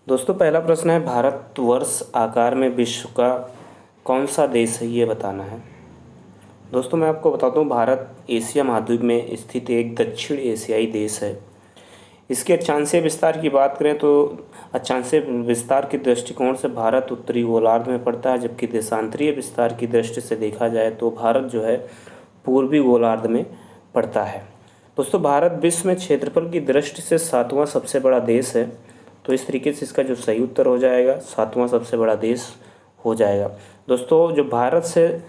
दोस्तों पहला प्रश्न है, भारतवर्ष आकार में विश्व का कौन सा देश है, ये बताना है। दोस्तों मैं आपको बताता हूँ, भारत एशिया महाद्वीप में स्थित एक दक्षिण एशियाई देश है। इसके अक्षांशीय विस्तार की बात करें तो अक्षांशीय विस्तार के दृष्टिकोण से भारत उत्तरी गोलार्ध में पड़ता है, जबकि देशांतरीय विस्तार की दृष्टि से देखा जाए तो भारत जो है पूर्वी गोलार्ध में पड़ता है। दोस्तों भारत विश्व में क्षेत्रफल की दृष्टि से सातवां सबसे बड़ा देश है, तो इस तरीके से इसका जो सही उत्तर हो जाएगा सातवां सबसे बड़ा देश हो जाएगा। दोस्तों जो भारत से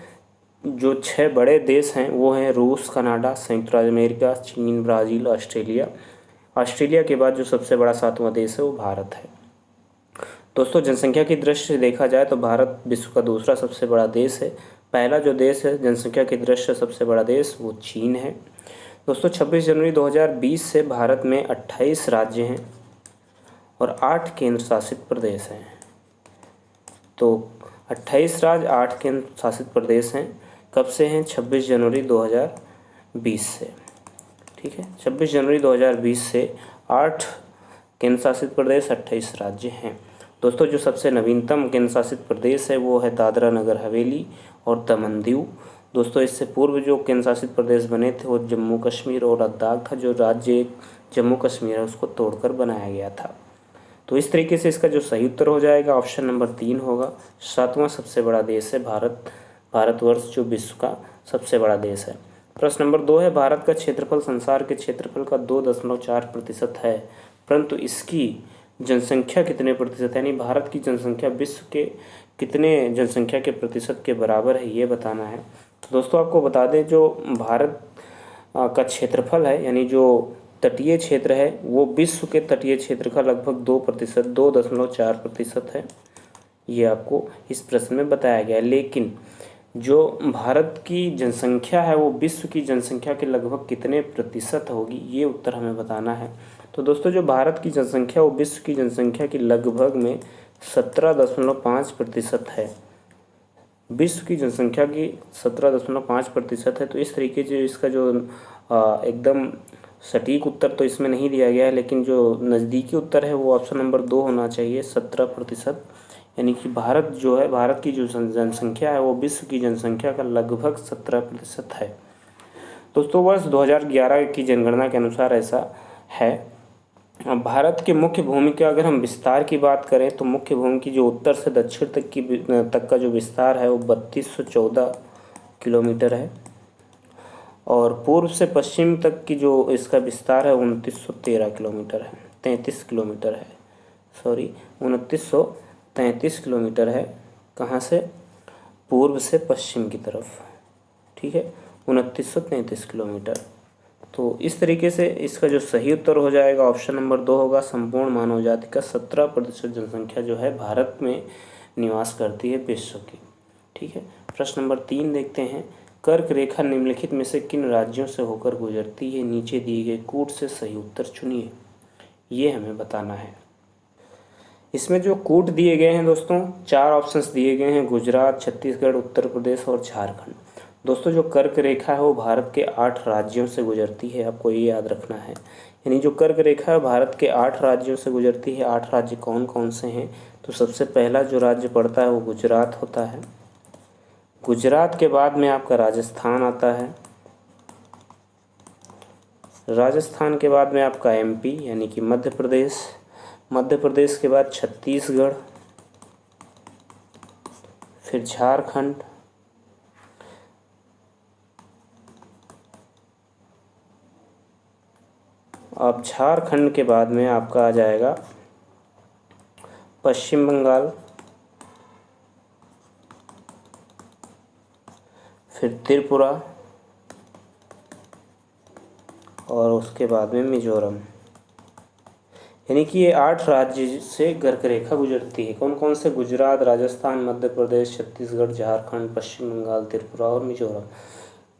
जो 6 बड़े देश हैं वो हैं रूस, कनाडा, संयुक्त राज्य अमेरिका, चीन, ब्राज़ील, ऑस्ट्रेलिया। ऑस्ट्रेलिया के बाद जो सबसे बड़ा सातवां देश है वो भारत है। दोस्तों जनसंख्या की दृष्टि से देखा जाए तो भारत विश्व का दूसरा सबसे बड़ा देश है। पहला जो देश है जनसंख्या की दृष्टि से सबसे बड़ा देश वो चीन है। दोस्तों 26 जनवरी 2020 से भारत में 28 राज्य हैं और 8 केंद्र शासित प्रदेश हैं। तो 28 राज्य 8 केंद्र शासित प्रदेश हैं। कब से हैं? 26 जनवरी 2020 से। ठीक है, 26 जनवरी 2020 से 8 केंद्र शासित प्रदेश, 28 राज्य हैं। दोस्तों जो सबसे नवीनतम केंद्र शासित प्रदेश है वो है दादरा नगर हवेली और दमन दीव। दोस्तों इससे पूर्व जो केंद्र शासित प्रदेश बने थे वो जम्मू कश्मीर और लद्दाख था। जो राज्य जम्मू कश्मीर है उसको तोड़कर बनाया गया था। तो इस तरीके से इसका जो सही उत्तर हो जाएगा ऑप्शन नंबर 3 होगा। सातवां सबसे बड़ा देश है भारत, भारतवर्ष जो विश्व का सबसे बड़ा देश है। प्रश्न नंबर 2 है, भारत का क्षेत्रफल संसार के क्षेत्रफल का 2.4% है, परंतु इसकी जनसंख्या कितने प्रतिशत है, यानी भारत की जनसंख्या विश्व के कितने जनसंख्या के प्रतिशत के बराबर है, ये बताना है। तो दोस्तों आपको बता दें जो भारत का क्षेत्रफल है यानी जो तटीय क्षेत्र है वो विश्व के तटीय क्षेत्र का लगभग 2.4% है। ये आपको इस प्रश्न में बताया गया है। लेकिन जो भारत की जनसंख्या है वो विश्व की जनसंख्या के लगभग कितने प्रतिशत होगी, ये उत्तर हमें बताना है। तो दोस्तों जो भारत की जनसंख्या वो विश्व की जनसंख्या की लगभग में 17.5% है। विश्व की जनसंख्या की 17.5% है। तो इस तरीके से इसका जो एकदम सटीक उत्तर तो इसमें नहीं दिया गया है, लेकिन जो नज़दीकी उत्तर है वो ऑप्शन नंबर 2 होना चाहिए, 17%। यानी कि भारत जो है, भारत की जो जनसंख्या है वो विश्व की जनसंख्या का लगभग 17% है। दोस्तों वर्ष 2011 की जनगणना के अनुसार ऐसा है। भारत के मुख्य भूमि का अगर हम विस्तार की बात करें तो मुख्य भूमि की जो उत्तर से दक्षिण तक का जो विस्तार है वो 3214 किलोमीटर है और पूर्व से पश्चिम तक की जो इसका विस्तार है 2913 किलोमीटर है, 33 किलोमीटर है, सॉरी 2933 किलोमीटर है। कहाँ से? पूर्व से पश्चिम की तरफ। ठीक है, 2933 किलोमीटर। तो इस तरीके से इसका जो सही उत्तर हो जाएगा ऑप्शन नंबर 2 होगा। संपूर्ण मानव जाति का 17% जनसंख्या जो है भारत में निवास करती है विश्व की। ठीक है, प्रश्न नंबर 3 देखते हैं, कर्क रेखा निम्नलिखित में से किन राज्यों से होकर गुजरती है, नीचे दिए गए कूट से सही उत्तर चुनिए, ये हमें बताना है। इसमें जो कूट दिए गए हैं दोस्तों 4 ऑप्शंस दिए गए हैं, गुजरात, छत्तीसगढ़, उत्तर प्रदेश और झारखंड। दोस्तों जो कर्क रेखा है वो भारत के 8 राज्यों से गुजरती है, आपको ये याद रखना है। यानी जो कर्क रेखा है भारत के 8 राज्यों से गुजरती है। 8 राज्य कौन कौन से हैं? तो सबसे पहला जो राज्य पड़ता है वो गुजरात होता है। गुजरात के बाद में आपका राजस्थान आता है। राजस्थान के बाद में आपका एमपी यानी कि मध्य प्रदेश। मध्य प्रदेश के बाद छत्तीसगढ़, फिर झारखंड, अब झारखंड के बाद में आपका आ जाएगा पश्चिम बंगाल, फिर त्रिपुरा और उसके बाद में मिजोरम। यानी कि ये 8 राज्य से कर्क रेखा गुजरती है। कौन कौन से? गुजरात, राजस्थान, मध्य प्रदेश, छत्तीसगढ़, झारखंड, पश्चिम बंगाल, त्रिपुरा और मिजोरम।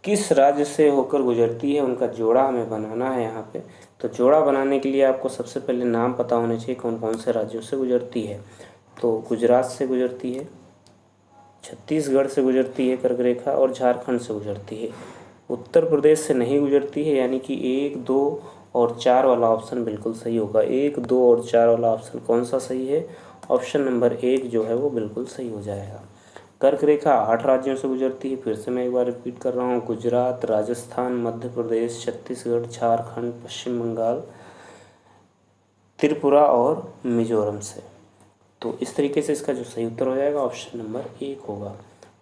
किस राज्य से होकर गुजरती है उनका जोड़ा हमें बनाना है यहाँ पे। तो जोड़ा बनाने के लिए आपको सबसे पहले नाम पता होने चाहिए कौन कौन से राज्यों से गुजरती है। तो गुजरात से गुजरती है, छत्तीसगढ़ से गुजरती है कर्क रेखा और झारखंड से गुजरती है। उत्तर प्रदेश से नहीं गुजरती है, यानी कि 1, 2 और 4 वाला ऑप्शन बिल्कुल सही होगा। 1, 2 और 4 वाला ऑप्शन कौन सा सही है? ऑप्शन नंबर 1 जो है वो बिल्कुल सही हो जाएगा। कर्क रेखा 8 राज्यों से गुजरती है। फिर से मैं एक बार रिपीट कर रहा हूँ, गुजरात, राजस्थान, मध्य प्रदेश, छत्तीसगढ़, झारखंड, पश्चिम बंगाल, त्रिपुरा और मिजोरम से। तो इस तरीके से इसका जो सही उत्तर हो जाएगा ऑप्शन नंबर 1 होगा।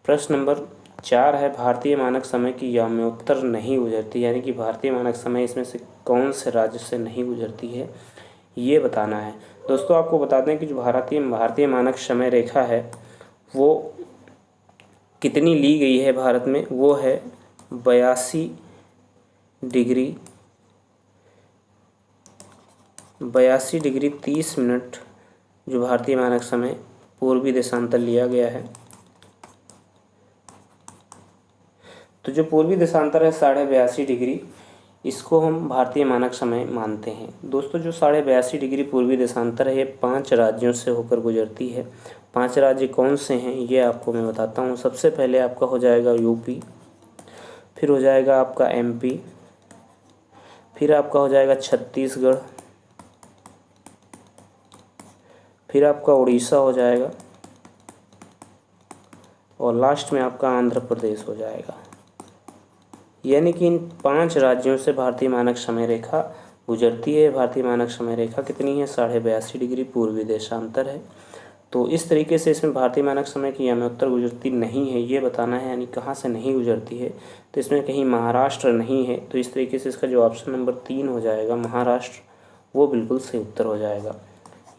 प्रश्न नंबर 4 है, भारतीय मानक समय की याम्योत्तर नहीं गुजरती, यानी कि भारतीय मानक समय इसमें से कौन से राज्य से नहीं गुजरती है, ये बताना है। दोस्तों आपको बता दें कि जो भारतीय मानक समय रेखा है वो कितनी ली गई है भारत में, वो है 82 डिग्री 30 मिनट जो भारतीय मानक समय पूर्वी देशांतर लिया गया है। तो जो पूर्वी देशांतर है 82.5 डिग्री, इसको हम भारतीय मानक समय मानते हैं। दोस्तों जो 82.5 डिग्री पूर्वी देशांतर है ये 5 राज्यों से होकर गुजरती है। 5 राज्य कौन से हैं ये आपको मैं बताता हूँ। सबसे पहले आपका हो जाएगा यूपी, फिर हो जाएगा आपका एमपी, फिर आपका हो जाएगा छत्तीसगढ़, फिर आपका उड़ीसा हो जाएगा और लास्ट में आपका आंध्र प्रदेश हो जाएगा। यानी कि इन 5 राज्यों से भारतीय मानक समय रेखा गुजरती है। भारतीय मानक समय रेखा कितनी है? 82.5 डिग्री पूर्वी देशांतर है। तो इस तरीके से इसमें भारतीय मानक समय की याम्योत्तर गुजरती नहीं है ये बताना है, यानी कहाँ से नहीं गुजरती है। तो इसमें कहीं महाराष्ट्र नहीं है, तो इस तरीके से इसका जो ऑप्शन नंबर 3 हो जाएगा महाराष्ट्र, वो बिल्कुल सही उत्तर हो जाएगा।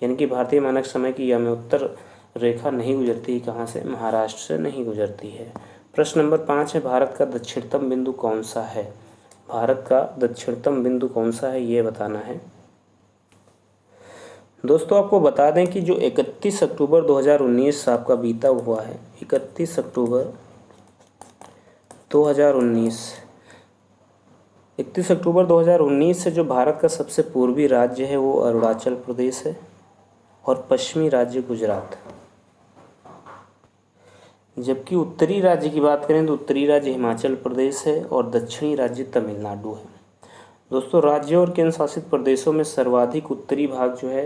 यानी कि भारतीय मानक समय की याम्योत्तर रेखा नहीं गुजरती, कहाँ से? महाराष्ट्र से नहीं गुजरती है। प्रश्न नंबर 5 है, भारत का दक्षिणतम बिंदु कौन सा है? भारत का दक्षिणतम बिंदु कौन सा है ये बताना है। दोस्तों आपको बता दें कि जो 31 अक्टूबर 2019 आपका बीता हुआ है, 31 अक्टूबर 2019, 31 अक्टूबर 2019 से जो भारत का सबसे पूर्वी राज्य है वो अरुणाचल प्रदेश है और पश्चिमी राज्य गुजरात। जबकि उत्तरी राज्य की बात करें तो उत्तरी राज्य हिमाचल प्रदेश है और दक्षिणी राज्य तमिलनाडु है। दोस्तों राज्यों और केंद्र शासित प्रदेशों में सर्वाधिक उत्तरी भाग जो है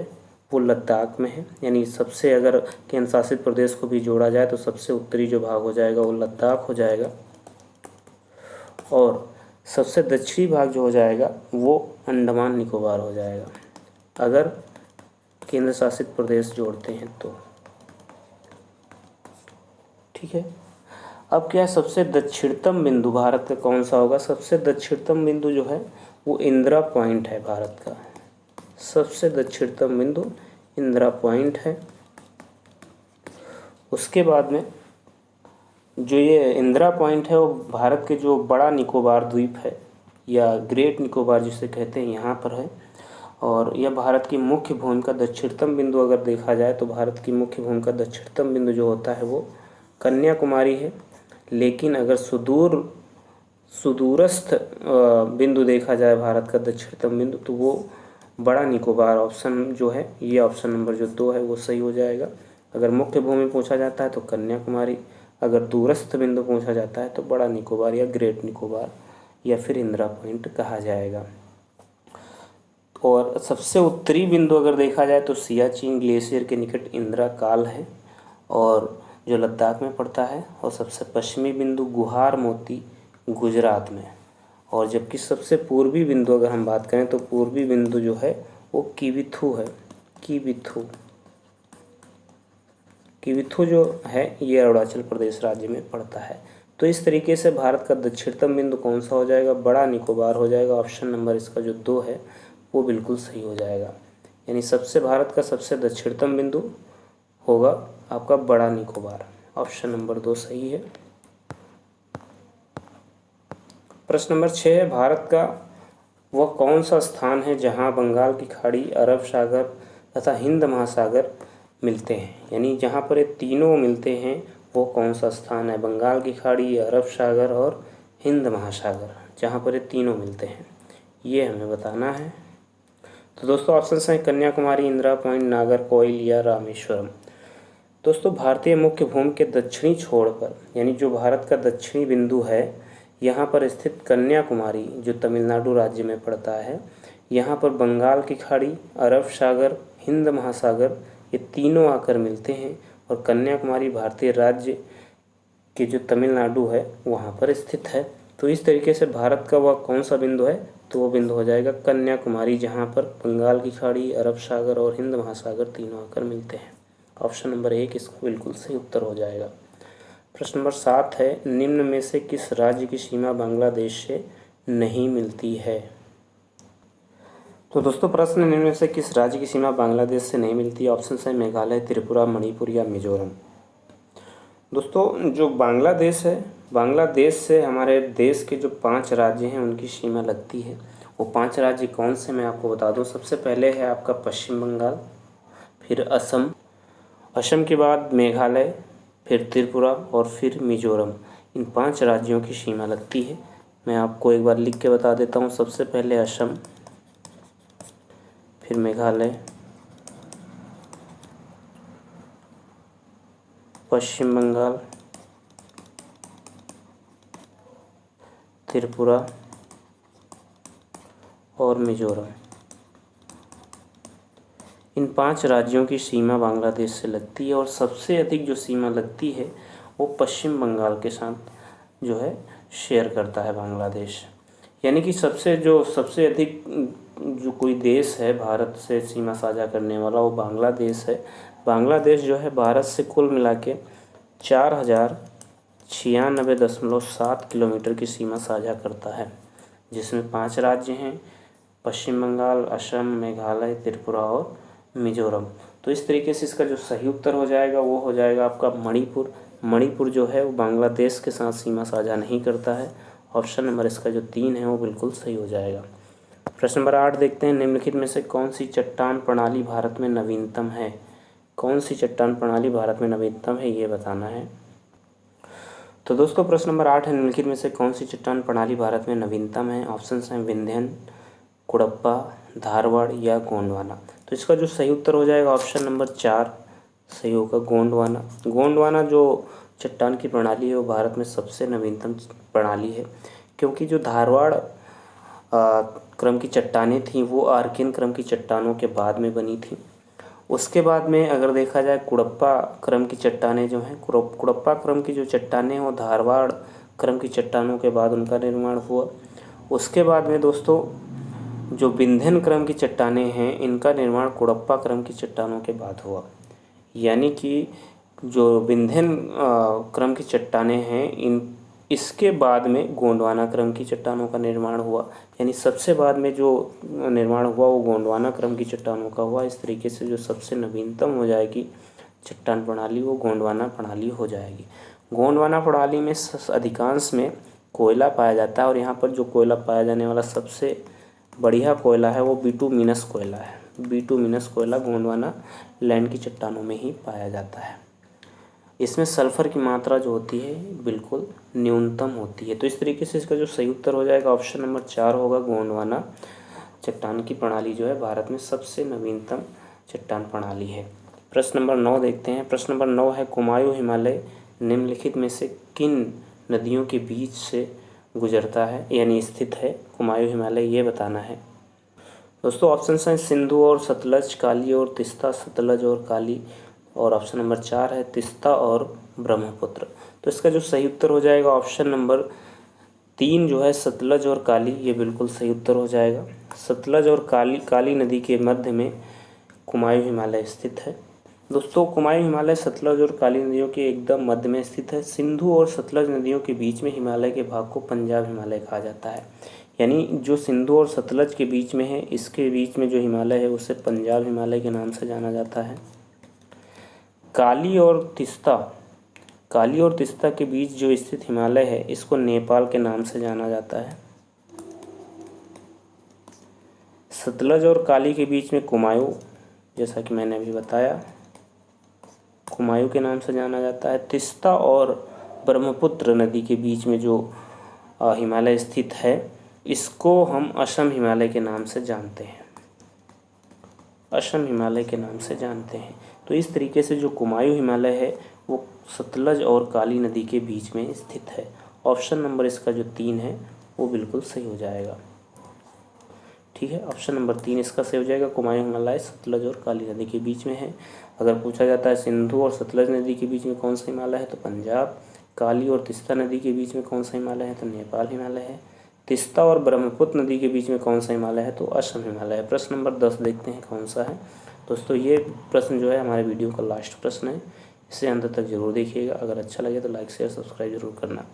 वो लद्दाख में है, यानी सबसे, अगर केंद्र शासित प्रदेश को भी जोड़ा जाए तो सबसे उत्तरी जो भाग हो जाएगा वो लद्दाख हो जाएगा और सबसे दक्षिणी भाग जो हो जाएगा वो अंडमान निकोबार हो जाएगा, अगर केंद्र शासित प्रदेश जोड़ते हैं तो। ठीक है, अब क्या है, सबसे दक्षिणतम बिंदु भारत का कौन सा होगा? सबसे दक्षिणतम बिंदु जो है वो इंदिरा पॉइंट है भारत का। सबसे दक्षिणतम बिंदु इंदिरा पॉइंट है। उसके बाद में जो ये इंदिरा पॉइंट है वो भारत के जो बड़ा निकोबार द्वीप है या ग्रेट निकोबार जिसे कहते हैं यहाँ पर है। और यह भारत की मुख्य भूमि का दक्षिणतम बिंदु अगर देखा जाए तो भारत की मुख्य भूमि का दक्षिणतम बिंदु जो होता है वो कन्याकुमारी है। लेकिन अगर सुदूरस्थ बिंदु देखा जाए भारत का दक्षिणतम बिंदु तो वो बड़ा निकोबार ऑप्शन जो है, ये ऑप्शन नंबर जो 2 है वो सही हो जाएगा। अगर मुख्य भूमि पूछा जाता है तो कन्याकुमारी, अगर दूरस्थ बिंदु पूछा जाता है तो बड़ा निकोबार या ग्रेट निकोबार या फिर इंदिरा पॉइंट कहा जाएगा। और सबसे उत्तरी बिंदु अगर देखा जाए तो सियाचिन ग्लेशियर के निकट इंदिरा काल है और जो लद्दाख में पड़ता है। और सबसे पश्चिमी बिंदु गुहार मोती गुजरात में। और जबकि सबसे पूर्वी बिंदु अगर हम बात करें तो पूर्वी बिंदु जो है वो किबिथु है। किबिथु जो है ये अरुणाचल प्रदेश राज्य में पड़ता है। तो इस तरीके से भारत का दक्षिणतम बिंदु कौन सा हो जाएगा? बड़ा निकोबार हो जाएगा। ऑप्शन नंबर इसका जो 2 है वो बिल्कुल सही हो जाएगा। यानी भारत का सबसे दक्षिणतम बिंदु होगा आपका बड़ा निकोबार। ऑप्शन नंबर 2 सही है। प्रश्न नंबर 6 है, भारत का वह कौन सा स्थान है जहां बंगाल की खाड़ी, अरब सागर तथा हिंद महासागर मिलते हैं? यानी जहां पर ये तीनों मिलते हैं वो कौन सा स्थान है? बंगाल की खाड़ी, अरब सागर और हिंद महासागर, जहां पर ये तीनों मिलते हैं ये हमें बताना है। तो दोस्तों ऑप्शन हैं कन्याकुमारी, इंदिरा पॉइंट, नागरकोइल या रामेश्वरम। दोस्तों भारतीय मुख्य भूमि के दक्षिणी छोर पर, यानी जो भारत का दक्षिणी बिंदु है यहाँ पर स्थित कन्याकुमारी जो तमिलनाडु राज्य में पड़ता है, यहाँ पर बंगाल की खाड़ी, अरब सागर, हिंद महासागर ये तीनों आकर मिलते हैं और कन्याकुमारी भारतीय राज्य के जो तमिलनाडु है वहाँ पर स्थित है। तो इस तरीके से भारत का वह कौन सा बिंदु है, तो वो बिंदु हो जाएगा कन्याकुमारी, जहाँ पर बंगाल की खाड़ी, अरब सागर और हिंद महासागर तीनों आकर मिलते हैं। ऑप्शन नंबर 1 इसका बिल्कुल सही उत्तर हो जाएगा। प्रश्न नंबर 7 है, निम्न में से किस राज्य की सीमा बांग्लादेश से नहीं मिलती है। तो दोस्तों प्रश्न, निम्न में से किस राज्य की सीमा बांग्लादेश से नहीं मिलती है। ऑप्शन है मेघालय, त्रिपुरा, मणिपुर या मिजोरम। दोस्तों जो बांग्लादेश है, बांग्लादेश से हमारे देश के जो 5 राज्य हैं उनकी सीमा लगती है। वो 5 राज्य कौन से मैं आपको बता दूं। सबसे पहले है आपका पश्चिम बंगाल, फिर असम, असम के बाद मेघालय, फिर त्रिपुरा और फिर मिजोरम। इन 5 राज्यों की सीमा लगती है। मैं आपको एक बार लिख के बता देता हूँ। सबसे पहले असम, फिर मेघालय, पश्चिम बंगाल, त्रिपुरा और मिजोरम। इन 5 राज्यों की सीमा बांग्लादेश से लगती है और सबसे अधिक जो सीमा लगती है वो पश्चिम बंगाल के साथ जो है शेयर करता है बांग्लादेश। यानी कि सबसे अधिक जो कोई देश है भारत से सीमा साझा करने वाला वो बांग्लादेश है। बांग्लादेश जो है भारत से कुल मिला के 4096.7 किलोमीटर की सीमा साझा करता है, जिसमें 5 राज्य हैं, पश्चिम बंगाल, असम, मेघालय, त्रिपुरा और मिजोरम। तो इस तरीके से इसका जो सही उत्तर हो जाएगा वो हो जाएगा आपका मणिपुर। मणिपुर जो है वो बांग्लादेश के साथ सीमा साझा नहीं करता है। ऑप्शन नंबर इसका जो 3 है वो बिल्कुल सही हो जाएगा। प्रश्न नंबर 8 देखते हैं, निम्नलिखित में से कौन सी चट्टान प्रणाली भारत में नवीनतम है। कौन सी चट्टान प्रणाली भारत में नवीनतम है ये बताना है। तो दोस्तों प्रश्न नंबर 8 है, निम्नलिखित में से कौन सी चट्टान प्रणाली भारत में नवीनतम है। ऑप्शन हैं विंध्यन, कुड़प्पा, धारवाड़ या गोंडवाना। तो इसका जो सही उत्तर हो जाएगा ऑप्शन नंबर 4 सही होगा, गोंडवाना। गोंडवाना जो चट्टान की प्रणाली है वो भारत में सबसे नवीनतम प्रणाली है, क्योंकि जो धारवाड़ क्रम की चट्टानें थीं वो आर्कियन क्रम की चट्टानों के बाद में बनी थी। उसके बाद में अगर देखा जाए कुड़प्पा क्रम की चट्टानें जो हैं, कुड़प्पा क्रम की जो चट्टानें वो धारवाड़ क्रम की चट्टानों के बाद उनका निर्माण हुआ। उसके बाद में दोस्तों जो विंध्यन क्रम की चट्टानें हैं इनका निर्माण कुड़प्पा क्रम की चट्टानों के बाद हुआ। यानी कि जो विंध्यन क्रम की चट्टानें हैं इसके बाद में गोंडवाना क्रम की चट्टानों का निर्माण हुआ। यानी सबसे बाद में जो निर्माण हुआ वो गोंडवाना क्रम की चट्टानों का हुआ। इस तरीके से जो सबसे नवीनतम हो जाएगी चट्टान प्रणाली वो गोंडवाना प्रणाली हो जाएगी। गोंडवाना प्रणाली में अधिकांश में कोयला पाया जाता है और यहाँ पर जो कोयला पाया जाने वाला सबसे बढ़िया कोयला है वो बिटुमिनस कोयला है। बिटुमिनस कोयला गोंडवाना लैंड की चट्टानों में ही पाया जाता है। इसमें सल्फर की मात्रा जो होती है बिल्कुल न्यूनतम होती है। तो इस तरीके से इसका जो सही उत्तर हो जाएगा ऑप्शन नंबर 4 होगा, गोंडवाना चट्टान की प्रणाली जो है भारत में सबसे नवीनतम चट्टान प्रणाली है। प्रश्न नंबर 9 देखते हैं। प्रश्न नंबर 9 है, कुमायूं हिमालय निम्नलिखित में से किन नदियों के बीच से गुजरता है यानी स्थित है। कुमायूं हिमालय ये बताना है। दोस्तों ऑप्शन हैं सिंधु और सतलज, काली और तिस्ता, सतलज और काली, और ऑप्शन नंबर 4 है तिस्ता और ब्रह्मपुत्र। तो इसका जो सही उत्तर हो जाएगा ऑप्शन नंबर 3 जो है सतलज और काली, ये बिल्कुल सही उत्तर हो जाएगा। सतलज और काली नदी के मध्य में कुमायूं हिमालय स्थित है। दोस्तों कुमायूं हिमालय सतलज और काली नदियों के एकदम मध्य में स्थित है। सिंधु और सतलज नदियों के बीच में हिमालय के भाग को पंजाब हिमालय कहा जाता है। यानी जो सिंधु और सतलज के बीच में है इसके बीच में जो हिमालय है उसे पंजाब हिमालय के नाम से जाना जाता है। काली और तिस्ता के बीच जो स्थित हिमालय है इसको नेपाल के नाम से जाना जाता है। सतलज और काली के बीच में कुमायूं, जैसा कि मैंने अभी बताया, कुमायूं के नाम से जाना जाता है। तिस्ता और ब्रह्मपुत्र नदी के बीच में जो हिमालय स्थित है इसको हम असम हिमालय के नाम से जानते हैं। असम हिमालय के नाम से जानते हैं। तो इस तरीके से जो कुमायूं हिमालय है वो सतलज और काली नदी के बीच में स्थित है। ऑप्शन नंबर इसका जो 3 है वो बिल्कुल सही हो जाएगा। ठीक है, ऑप्शन नंबर 3 इसका सही हो जाएगा। कुमायूं हिमालय सतलज और काली नदी के बीच में है। अगर पूछा जाता है सिंधु और सतलज नदी के बीच में कौन सा हिमालय है तो पंजाब। काली और तीस्ता नदी के बीच में कौन सा हिमालय है तो नेपाल हिमालय है। तीस्ता और ब्रह्मपुत्र नदी के बीच में कौन सा हिमालय है तो असम हिमालय है। प्रश्न नंबर 10 देखते हैं कौन सा है। दोस्तों ये प्रश्न जो है हमारे वीडियो का लास्ट प्रश्न है, इसे अंत तक जरूर देखिएगा। अगर अच्छा लगे तो लाइक शेयर सब्सक्राइब जरूर करना।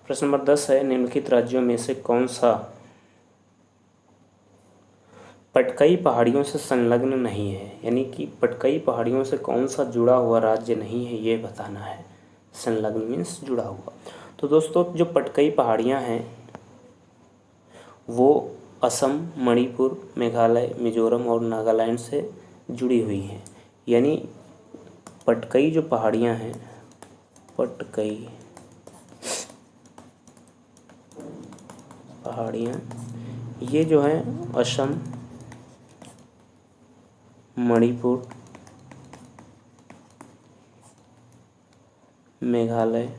प्रश्न नंबर 10 है, निम्नलिखित राज्यों में से कौन सा पटकई पहाड़ियों से संलग्न नहीं है, यानी कि पटकई पहाड़ियों से कौन सा जुड़ा हुआ राज्य नहीं है ये बताना है। संलग्न मीन्स जुड़ा हुआ। तो दोस्तों जो पटकई पहाड़ियाँ हैं वो असम, मणिपुर, मेघालय, मिजोरम और नागालैंड से जुड़ी हुई हैं। यानी पटकई जो पहाड़ियाँ हैं, पटकई पहाड़ियाँ ये जो हैं असम, मणिपुर, मेघालय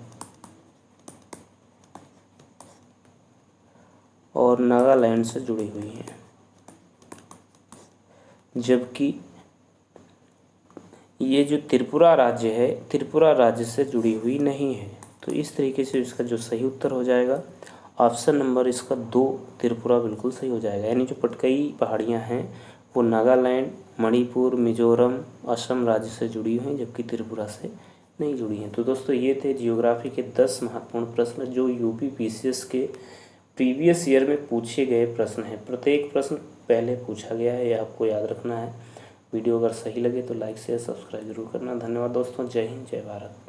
और नागालैंड से जुड़ी हुई हैं, जबकि ये जो त्रिपुरा राज्य है त्रिपुरा राज्य से जुड़ी हुई नहीं है। तो इस तरीके से इसका जो सही उत्तर हो जाएगा ऑप्शन नंबर इसका 2 त्रिपुरा बिल्कुल सही हो जाएगा। यानी जो पटकई पहाड़ियाँ हैं वो नागालैंड, मणिपुर, मिजोरम, असम राज्य से जुड़ी हुई हैं, जबकि त्रिपुरा से नहीं जुड़ी हैं। तो दोस्तों ये थे जियोग्राफी के 10 महत्वपूर्ण प्रश्न जो यूपी पीसीएस के प्रीवियस ईयर में पूछे गए प्रश्न हैं। प्रत्येक प्रश्न पहले पूछा गया है, ये आपको याद रखना है। वीडियो अगर सही लगे तो लाइक शेयर सब्सक्राइब जरूर करना। धन्यवाद दोस्तों, जय हिंद, जय भारत।